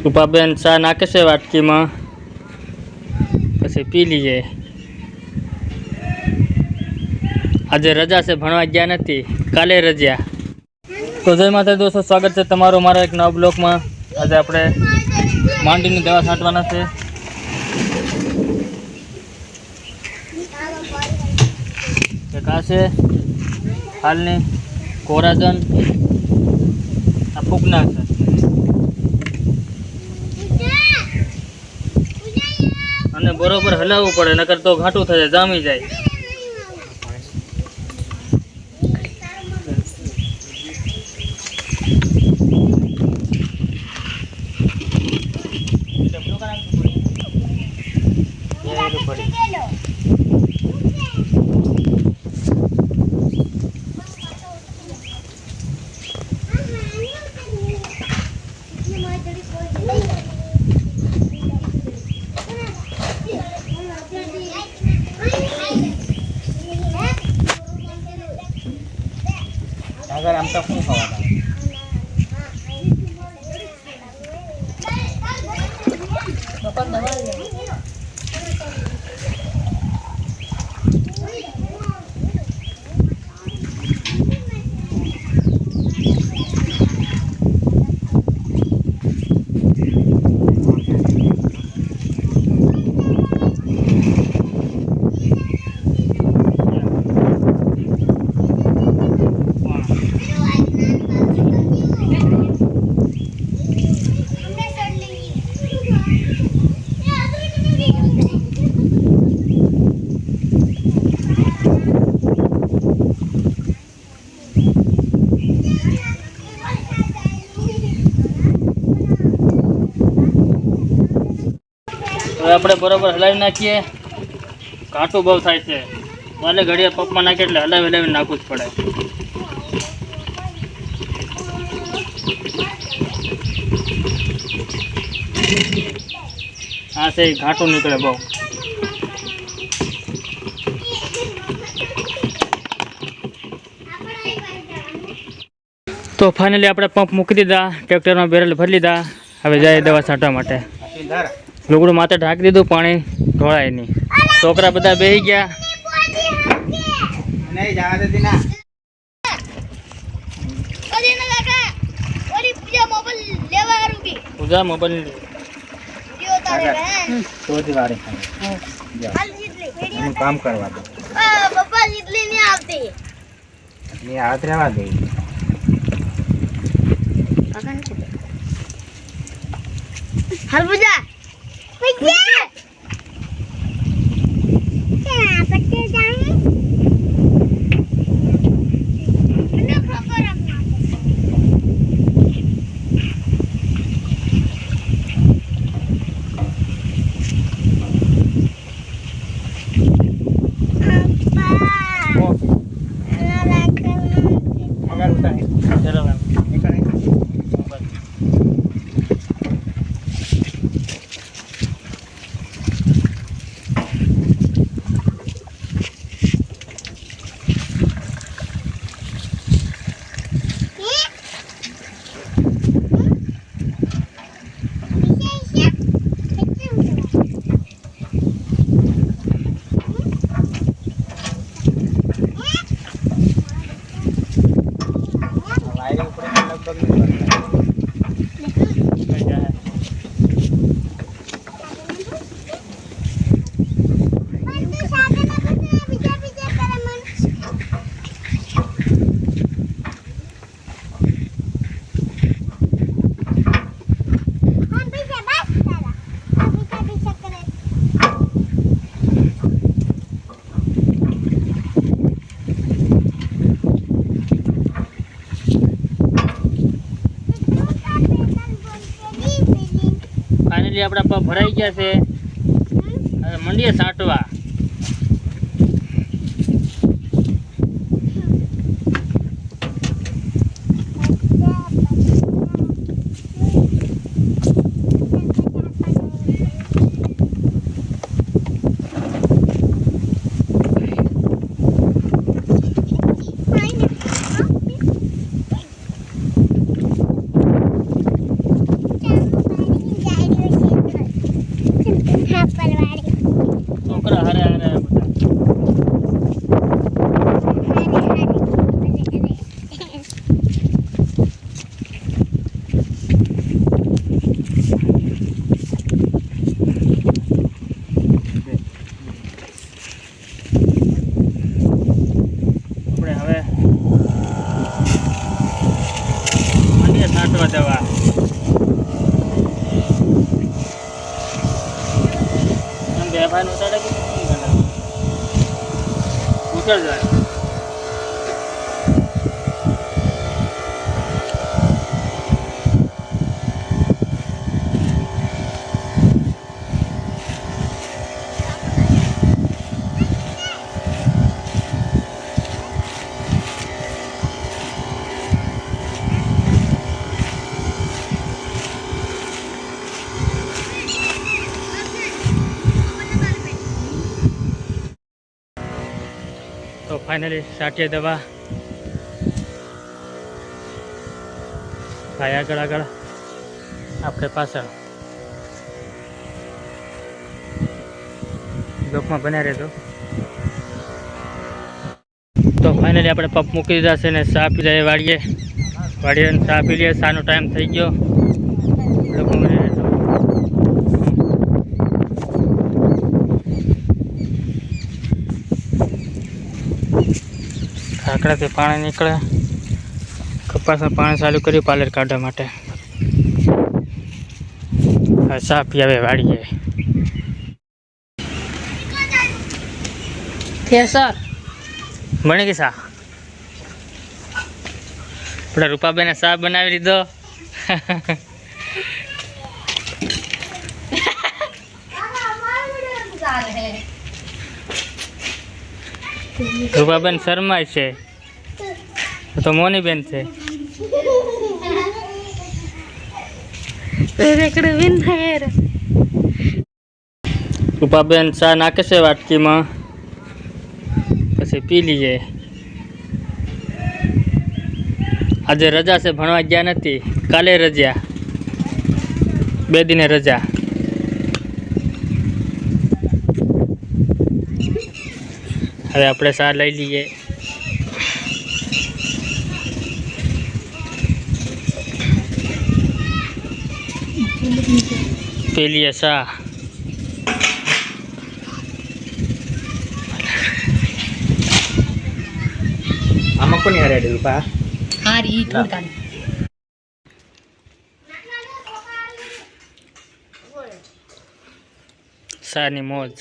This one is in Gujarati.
રૂપાબેન ચા નાખે છે વાટકીમાં, પછી પી લઈએ. આજે રજા છે, ભણવા ગયા નથી, કાલે રજા. તો જય માતા દોસ્તો, સ્વાગત છે તમારું મારા એક નવા બ્લોગમાં. આજે આપણે માંડીની દવા છાંટવાના છે. એક આ છે હાલની કોરાજન, આ ફૂગના છે. અને બરોબર હલાવવું પડે, નકર તો ઘાટું થઈ જાય, જામી જાય. अगर हम तक नहीं खवा આપણે બરોબર હલાવી નાખીએ. કાંટું બહુ થાય છે, ભલે ઘડિયા પગમાં નાખીએ એટલે હલાવી નાખવું જ પડે. આ છે ઘાટું નીકળે બહુ. તો ફાઇનલી આપણે પંપ મૂકી દીધા, ટ્રેક્ટરમાં બેરલ ભરી લીધા. હવે જાય દવા છાંટવા માટે. લુગડું માથે ઢાંકી દીધું, પાણી ઢોળાય નહીં. છોકરા બધા બેસી ગયા. પૂજા મોબાઈલ કામ કરવા દે. હાથ રહેવા દે. હાલ પૂજા ફાઇનલી આપણા પગ ભરાઈ ગયા છે. હવે મંડીએ છાંટવા. નીકળ જાય. તો ફાઇનલી સાટીએ દવા ભાઈ આગળ આગળ આપણે પાછળ બ્લોકમાં બન્યા રહેતો. તો ફાઇનલી આપણે પંપ મૂકી દીધા છે ને ચા પી જાય વાડીએ ચા પી લઈએ. ચાનો ટાઈમ થઈ ગયો. બ્લોકમાં બન્યા રહેતો. કાકડાથી પાણી નીકળે. કપાસમાં પાણી ચાલુ કર્યું પાલર કાઢવા માટે. હવે ચા પીવે વાળીએ. સર બની ગઈ ચા? આપણે રૂપાબેને ચા બનાવી લીધો. રૂપાબેન શર્માય છે તો મોનીબેન છે. રૂપાબેન ચા નાખે છે વાટકીમાં, પછી પી લઈએ. આજે રજા છે, ભણવા ગયા નથી. કાલે રજા, 2 દિને રજા. હવે આપણે ચા લઈ લઈએ. પી લઈએ ચા. આમાં કોની હારે રૂપા? હારી થોડી ચાની મોજ.